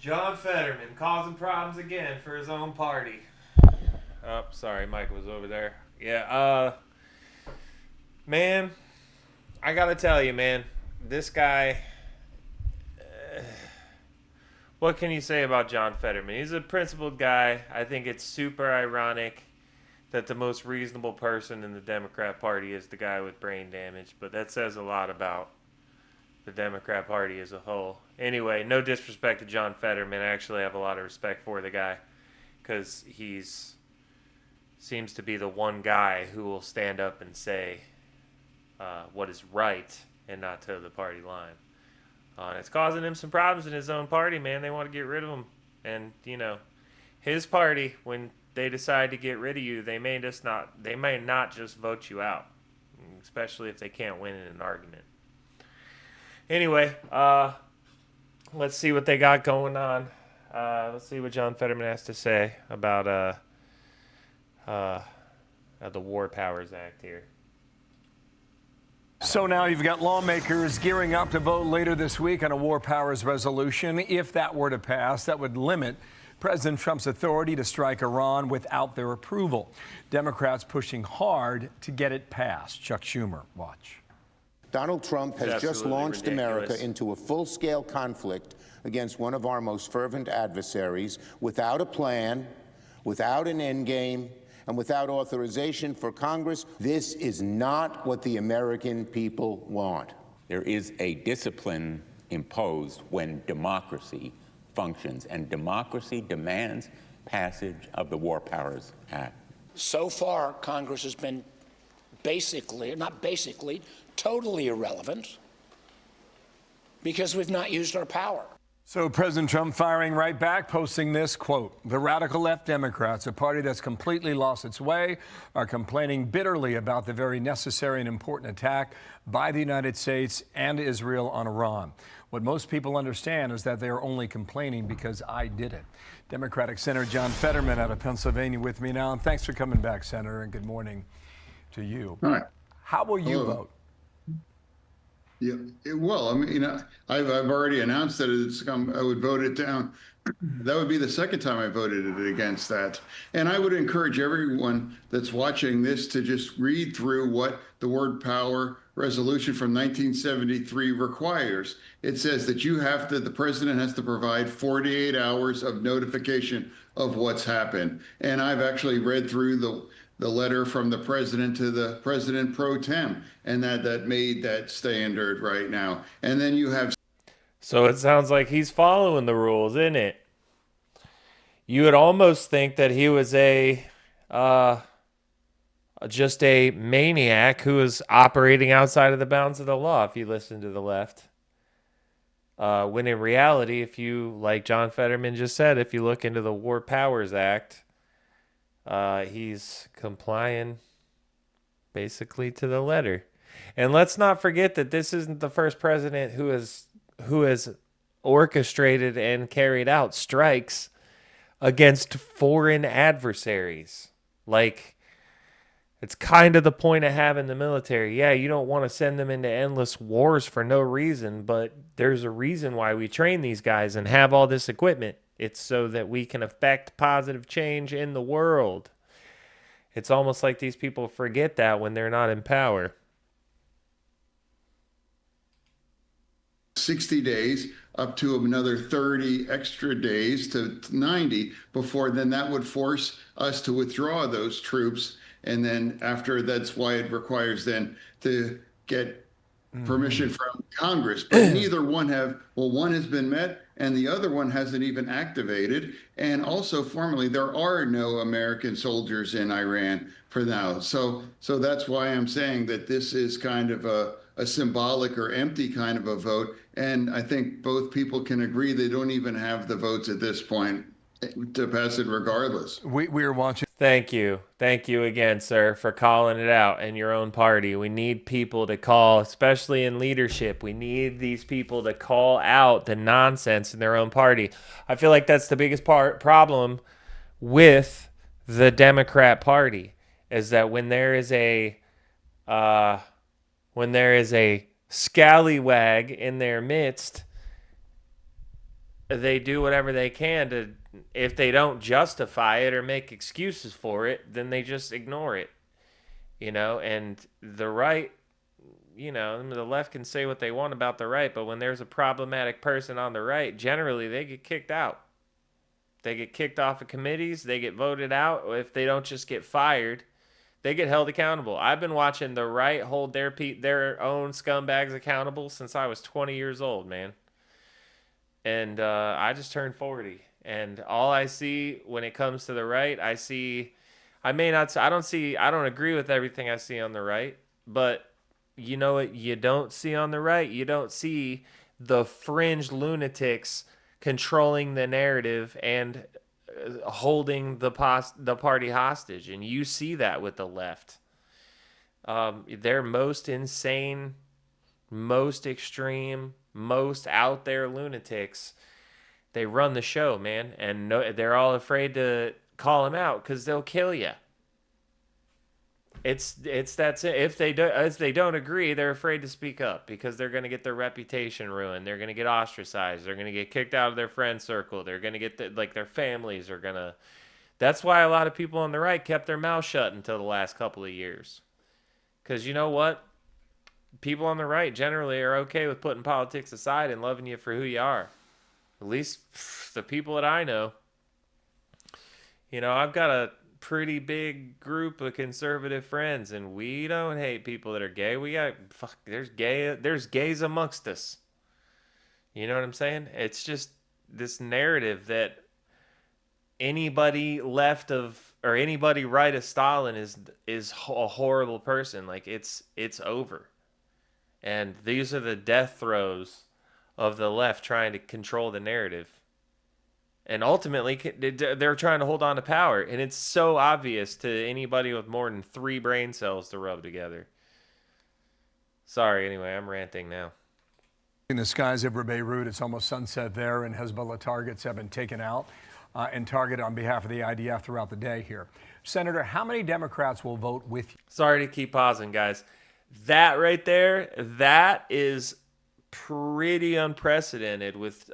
John Fetterman causing problems again for his own party. Oh, sorry, Mike was over there. Yeah, man, I gotta tell you, man, this guy. What can you say about John Fetterman? He's a principled guy. I think it's super ironic that the most reasonable person in the Democrat Party is the guy with brain damage, but that says a lot about the Democrat Party as a whole. Anyway, no disrespect to John Fetterman. I actually have a lot of respect for the guy because he's seems to be the one guy who will stand up and say what is right and not toe the party line. It's causing him some problems in his own party, man. They want to get rid of him. And, his party, when they decide to get rid of you, they may not just vote you out, especially if they can't win in an argument. Anyway, let's see what they got going on. Let's see what John Fetterman has to say about the War Powers Act here. So now you've got lawmakers gearing up to vote later this week on a war powers resolution. If that were to pass, that would limit President Trump's authority to strike Iran without their approval. Democrats pushing hard to get it passed. Chuck Schumer, watch. Donald Trump has just launched ridiculous. America into a full-scale conflict against one of our most fervent adversaries without a plan, without an endgame, and without authorization for Congress. This is not what the American people want. There is a discipline imposed when democracy functions, and democracy demands passage of the War Powers Act. So far, Congress has been totally irrelevant because we've not used our power. So President Trump firing right back, posting this quote: "The radical left Democrats, a party that's completely lost its way, are complaining bitterly about the very necessary and important attack by the United States and Israel on Iran. What most people understand is that they are only complaining because I did it." Democratic Senator John Fetterman out of Pennsylvania with me now. And thanks for coming back, Senator, and good morning to you. All right. How will you vote? Yeah, well, I mean, I've already announced that I would vote it down. That would be the second time I voted it against that. And I would encourage everyone that's watching this to just read through what the Word Power resolution from 1973 requires. It says that the president has to provide 48 hours of notification of what's happened. And I've actually read through the letter from the president to the president pro tem, and that made that standard right now. And then you have. So it sounds like he's following the rules, isn't it? You would almost think that he was just a maniac who was operating outside of the bounds of the law, if you listen to the left. When in reality, if you, like John Fetterman just said, if you look into the War Powers Act, he's complying basically to the letter. And let's not forget that this isn't the first president who has orchestrated and carried out strikes against foreign adversaries. Like, it's kind of the point of having the military. Yeah, you don't want to send them into endless wars for no reason, but there's a reason why we train these guys and have all this equipment. It's so that we can affect positive change in the world. It's almost like these people forget that when they're not in power. 60 days up to another 30 extra days to 90 before then that would force us to withdraw those troops. And then after, that's why it requires then to get permission from Congress. But neither one one has been met and the other one hasn't even activated. And also formally, there are no American soldiers in Iran for now. So that's why I'm saying that this is kind of a symbolic or empty kind of a vote. And I think both people can agree they don't even have the votes at this point to pass it regardless. We are watching. Thank you. Thank you again, sir, for calling it out in your own party. We need people to call, especially in leadership. We need these people to call out the nonsense in their own party. I feel like that's the biggest problem with the Democrat Party, is that when there is a scallywag in their midst, they do whatever they can to, if they don't justify it or make excuses for it, then they just ignore it, and the right, the left can say what they want about the right, but when there's a problematic person on the right, generally they get kicked out. They get kicked off of committees, they get voted out. If they don't just get fired, they get held accountable. I've been watching the right hold their own scumbags accountable since I was 20 years old, man. And I just turned 40. And all I see when it comes to the right, I don't agree with everything I see on the right, but you know what you don't see on the right? You don't see the fringe lunatics controlling the narrative and holding the party hostage. And you see that with the left. Their most insane, most extreme, most out there lunatics, they run the show, man. And they're all afraid to call them out because they'll kill you. It's that's it. If they don't agree, they're afraid to speak up because they're going to get their reputation ruined. They're going to get ostracized. They're going to get kicked out of their friend circle. They're going to get their families are going to. That's why a lot of people on the right kept their mouth shut until the last couple of years. Because you know what? People on the right generally are okay with putting politics aside and loving you for who you are. At least the people that I know. I've got a pretty big group of conservative friends, and we don't hate people that are gay. There's gays amongst us. You know what I'm saying? It's just this narrative that anybody left of or anybody right of Stalin is a horrible person. Like it's over. And these are the death throes of the left trying to control the narrative. And ultimately, they're trying to hold on to power. And it's so obvious to anybody with more than 3 brain cells to rub together. Sorry, anyway, I'm ranting now. In the skies over Beirut, it's almost sunset there, and Hezbollah targets have been taken out and targeted on behalf of the IDF throughout the day here. Senator, how many Democrats will vote with you? Sorry to keep pausing, guys. That right there, that is pretty unprecedented with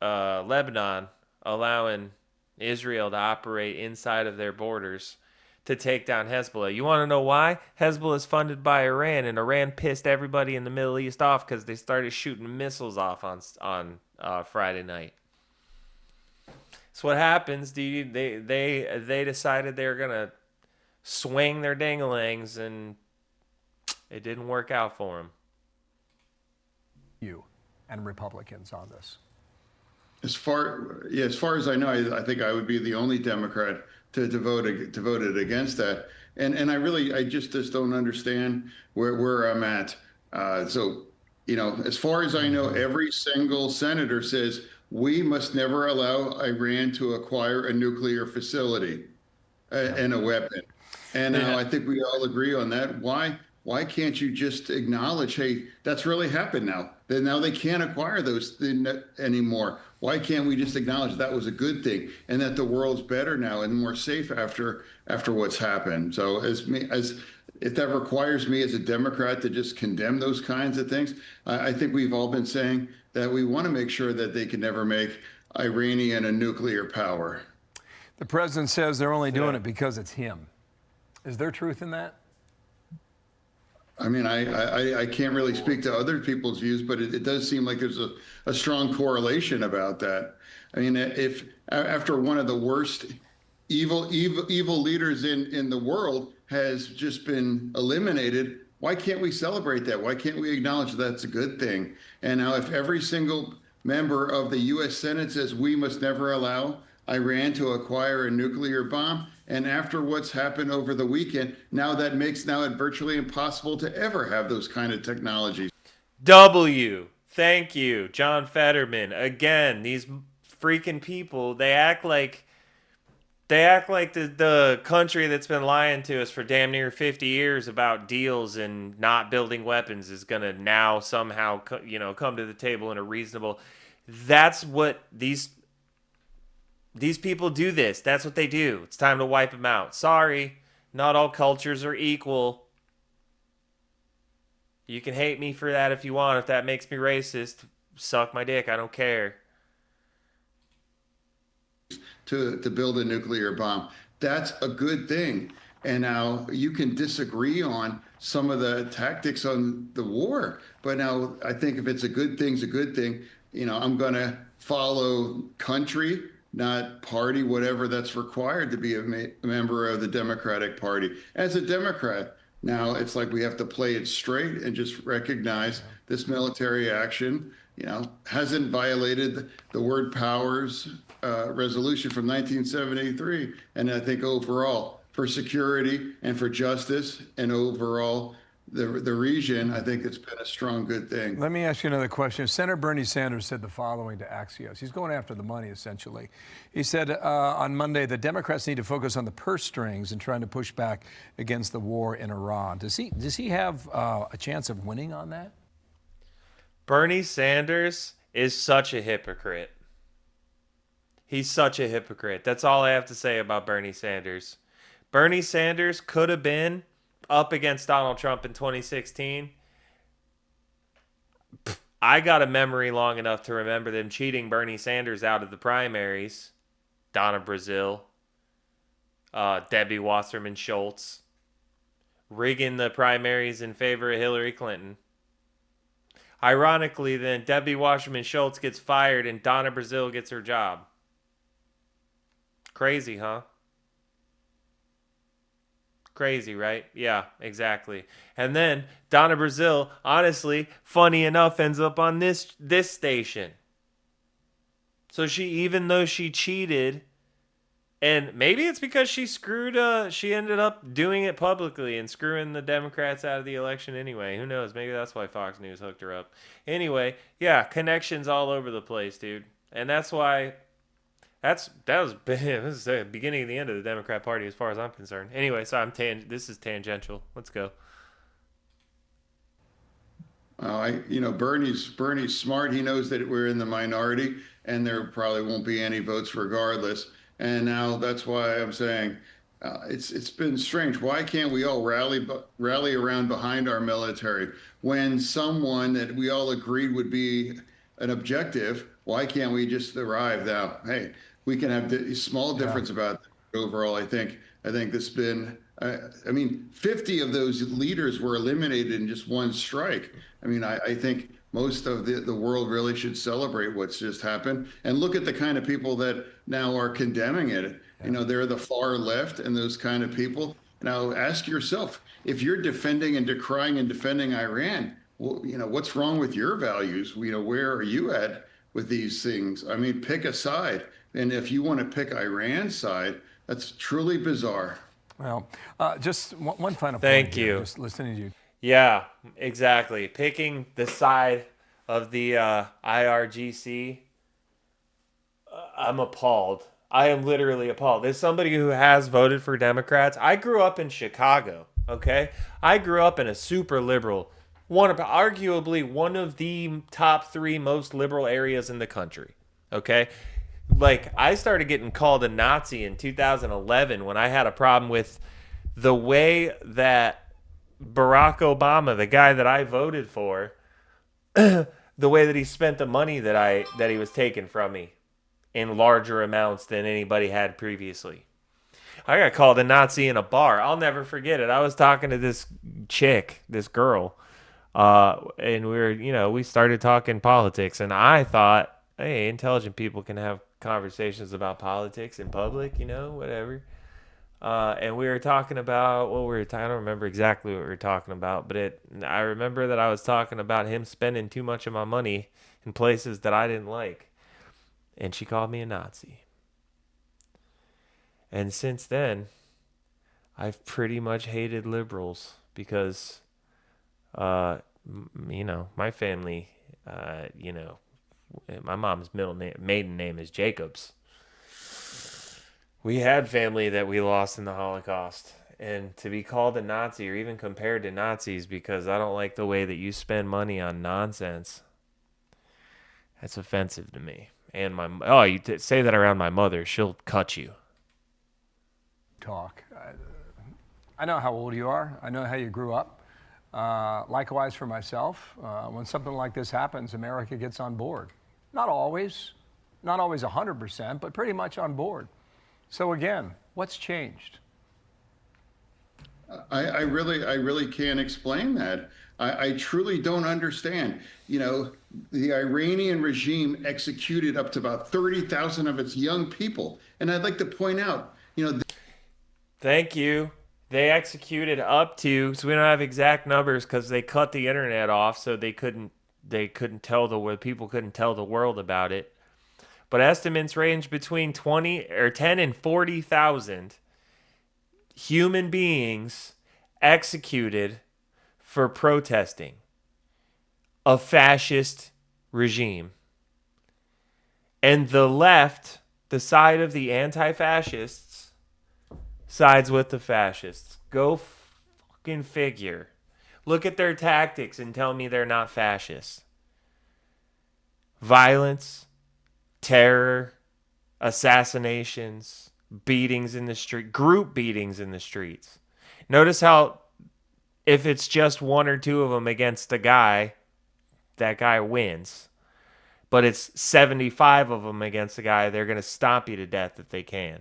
Lebanon allowing Israel to operate inside of their borders to take down Hezbollah. You want to know why? Hezbollah is funded by Iran, and Iran pissed everybody in the Middle East off because they started shooting missiles off on Friday night. So what happens? They decided they were gonna swing their dangalangs, and it didn't work out for them. You and Republicans on this. As far as I know, I think I would be the only Democrat to vote it against that. And I just don't understand where I'm at. So, as far as I know, every single senator says we must never allow Iran to acquire a nuclear facility and a weapon. And I think we all agree on that. Why can't you just acknowledge, hey, that's really happened now? Then now they can't acquire those anymore. Why can't we just acknowledge that was a good thing and that the world's better now and more safe after what's happened? So if that requires me as a Democrat to just condemn those kinds of things, I think we've all been saying that we want to make sure that they can never make Iranian a nuclear power. The president says they're only doing it because it's him. Is there truth in that? I mean, I can't really speak to other people's views, but it does seem like there's a strong correlation about that. I mean, if after one of the worst evil leaders in the world has just been eliminated, why can't we celebrate that? Why can't we acknowledge that's a good thing? And now if every single member of the U.S. Senate says we must never allow Iran to acquire a nuclear bomb, and after what's happened over the weekend, now that makes it virtually impossible to ever have those kind of technologies. Thank you, John Fetterman. Again, these freaking people, they act like the country that's been lying to us for damn near 50 years about deals and not building weapons is going to now somehow, come to the table in a reasonable. That's what these people do this. That's what they do. It's time to wipe them out. Sorry, not all cultures are equal. You can hate me for that if you want. If that makes me racist, suck my dick. I don't care. To build a nuclear bomb. That's a good thing. And now you can disagree on some of the tactics on the war, but now I think if it's a good thing, it's a good thing. I'm going to follow country, not party, whatever that's required to be a member of the Democratic Party. As a Democrat, now it's like we have to play it straight and just recognize this military action, hasn't violated the word powers resolution from 1973. And I think overall, for security and for justice and overall the region, I think it's been a strong, good thing. Let me ask you another question. Senator Bernie Sanders said the following to Axios. He's going after the money, essentially. He said on Monday that Democrats need to focus on the purse strings and trying to push back against the war in Iran. Does he have a chance of winning on that? Bernie Sanders is such a hypocrite. He's such a hypocrite. That's all I have to say about Bernie Sanders. Bernie Sanders could have been up against Donald Trump in 2016. I got a memory long enough to remember them cheating Bernie Sanders out of the primaries. Donna Brazile, Debbie Wasserman Schultz, rigging the primaries in favor of Hillary Clinton. Ironically, then, Debbie Wasserman Schultz gets fired and Donna Brazile gets her job. Crazy, huh? Crazy, right? Yeah, exactly. And then Donna Brazile, honestly, funny enough, ends up on this station. So even though she cheated, and maybe it's because she ended up doing it publicly and screwing the Democrats out of the election anyway. Who knows? Maybe that's why Fox News hooked her up. Anyway, yeah, connections all over the place, dude. And that's why this is the beginning of the end of the Democrat Party as far as I'm concerned. Anyway, so this is tangential. Let's go. Bernie's smart. He knows that we're in the minority and there probably won't be any votes regardless. And now that's why I'm saying it's been strange. Why can't we all rally around behind our military when someone that we all agreed would be an objective? Why can't we just arrive now? Hey, we can have a small difference about that. Overall, I think this has been. 50 of those leaders were eliminated in just one strike. I think most of the world really should celebrate what's just happened and look at the kind of people that now are condemning it. Yeah. They're the far left and those kind of people. Now ask yourself, if you're defending and decrying and defending Iran, well, what's wrong with your values? Where are you at with these things? Pick a side. And if you want to pick Iran's side, that's truly bizarre. Well, just one final point. Thank you. Just listening to you. Yeah, exactly. Picking the side of the IRGC, I'm appalled. I am literally appalled. As somebody who has voted for Democrats, I grew up in Chicago, okay? I grew up in a super liberal, arguably one of the top 3 most liberal areas in the country, okay? Like, I started getting called a Nazi in 2011 when I had a problem with the way that Barack Obama, the guy that I voted for, the way that he spent the money that he was taking from me in larger amounts than anybody had previously. I got called a Nazi in a bar. I'll never forget it. I was talking to this chick, this girl, and we started talking politics, and I thought, hey, intelligent people can have conversations about politics in public, whatever. And we were talking about I don't remember exactly what we were talking about, but I remember that I was talking about him spending too much of my money in places that I didn't like. And she called me a Nazi. And since then, I've pretty much hated liberals because, my family, my mom's maiden name is Jacobs. We had family that we lost in the Holocaust. And to be called a Nazi or even compared to Nazis because I don't like the way that you spend money on nonsense, that's offensive to me. And you say that around my mother, she'll cut you. Talk. I know how old you are. I know how you grew up. Likewise for myself, when something like this happens, America gets on board. Not always 100%, but pretty much on board. So again, what's changed? I really can't explain that. I truly don't understand. You know, the Iranian regime executed up to about 30,000 of its young people. And I'd like to point out, you know, Thank you. They executed up to, so we don't have exact numbers because they cut the internet off, so they couldn't tell the world, people couldn't tell the world about it. But estimates range between 10 and 40,000 human beings executed for protesting a fascist regime. And the left, the side of the anti-fascists, sides with the fascists. Go fucking figure. Look at their tactics and tell me they're not fascist. Violence, terror, assassinations, beatings in the street, group beatings in the streets. Notice how if it's just one or two of them against a guy, that guy wins. But it's 75 of them against a guy, they're going to stomp you to death if they can.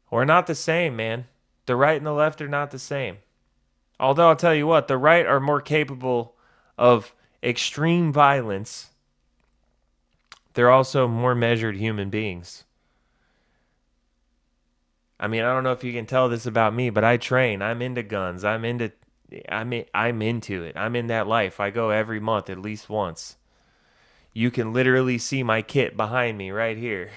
We're not the same, man. The right and the left are not the same. Although I'll tell you what, the right are more capable of extreme violence. They're also more measured human beings. I mean, I don't know if you can tell this about me, but I train. I'm into guns. I'm into it. I'm in that life. I go every month at least once. You can literally see my kit behind me right here.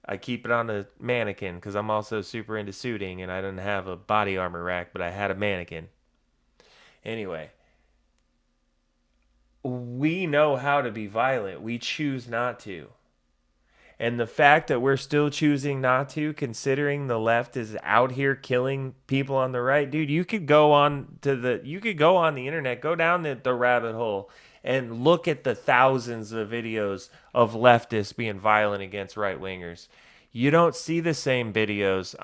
I keep it on a mannequin because I'm also super into suiting and I didn't have a body armor rack, but I had a mannequin. Anyway, we know how to be violent. We choose not to. And the fact that we're still choosing not to, considering the left is out here killing people on the right, dude, you could go on the internet, go down the rabbit hole and look at the thousands of videos of leftists being violent against right wingers. You don't see the same videos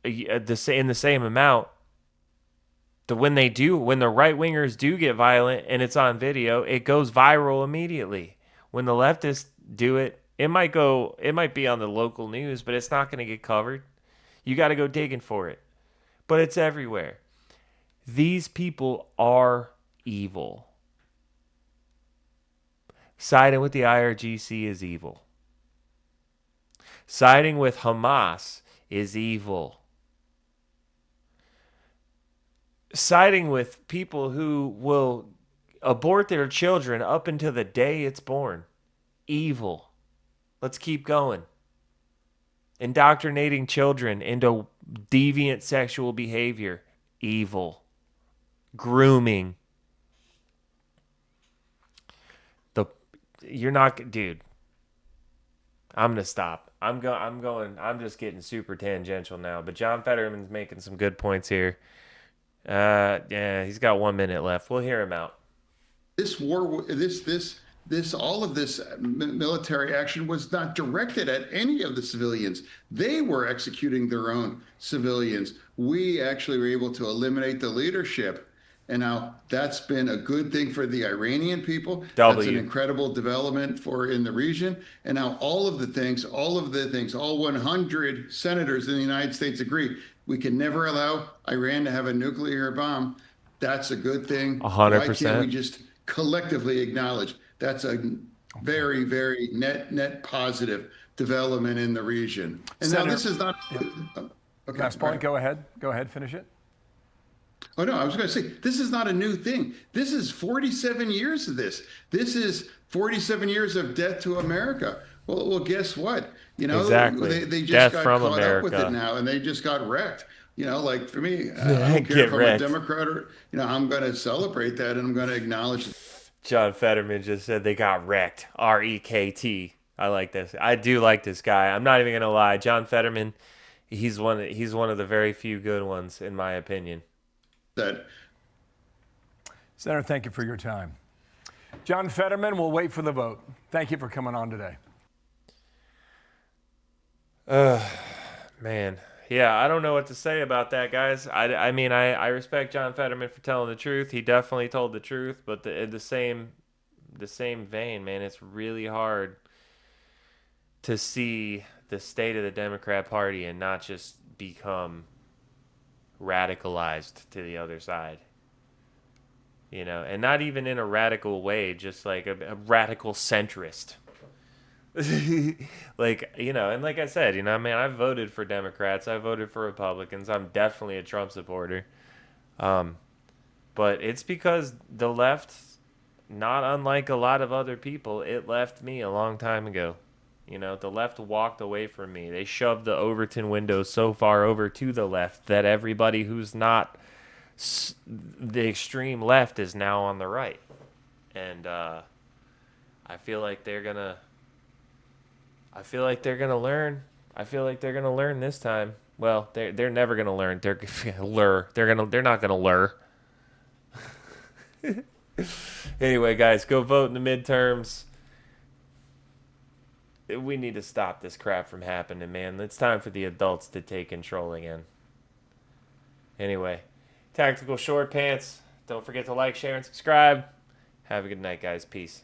in the same amount. When the right wingers do get violent and it's on video, it goes viral immediately. When the leftists do it, it might be on the local news, but it's not going to get covered. You got to go digging for it. But it's everywhere. These people are evil. Siding with the IRGC is evil. Siding with Hamas is evil. Siding with people who will abort their children up until the day it's born. Evil. Let's keep going. Indoctrinating children into deviant sexual behavior. Evil. Grooming. You're not, dude. I'm gonna stop. I'm just getting super tangential now. But John Fetterman's making some good points here. Yeah, he's got 1 minute left. We'll hear him out. This war, all of this military action was not directed at any of the civilians. They were executing their own civilians. We actually were able to eliminate the leadership. And now that's been a good thing for the Iranian people. That's an incredible development in the region. And now all 100 senators in the United States agree we can never allow Iran to have a nuclear bomb. That's a good thing. 100%. Why can't we just collectively acknowledge that's a very, very net positive development in the region? And Senator, now this is not. Yeah. Okay, last point. Go ahead. Finish it. Oh, no, I was going to say, this is not a new thing. This is 47 years of this. This is 47 years of death to America. Well, guess what? You know, exactly. They just death got from caught America. up with it now, and they just got wrecked. You know, like for me, I don't care if I'm a Democrat or, I'm going to celebrate that and I'm going to acknowledge it. John Fetterman just said they got wrecked. R-E-K-T. I like this. I do like this guy. I'm not even going to lie. John Fetterman, he's one of the very few good ones, in my opinion. Senator, thank you for your time. John Fetterman, we'll wait for the vote. Thank you for coming on today. Man. Yeah, I don't know what to say about that, guys. I mean, I respect John Fetterman for telling the truth. He definitely told the truth, but in the same vein, man, it's really hard to see the state of the Democrat Party and not just become radicalized to the other side. You know, and not even in a radical way, just like a radical centrist. Like, you know, and like I said, you know, man, I voted for Democrats, I voted for Republicans. I'm definitely a Trump supporter. Um, but it's because the left, not unlike a lot of other people, it left me a long time ago. You know, the left walked away from me. They shoved the Overton window so far over to the left that everybody who's not the extreme left is now on the right. And I feel like they're gonna. I feel like they're gonna learn. I feel like they're gonna learn this time. Well, they're never gonna learn. They're lure. They're not gonna lure. Anyway, guys, go vote in the midterms. We need to stop this crap from happening, man. It's time for the adults to take control again. Anyway, Tactical Short Pants. Don't forget to like, share, and subscribe. Have a good night, guys. Peace.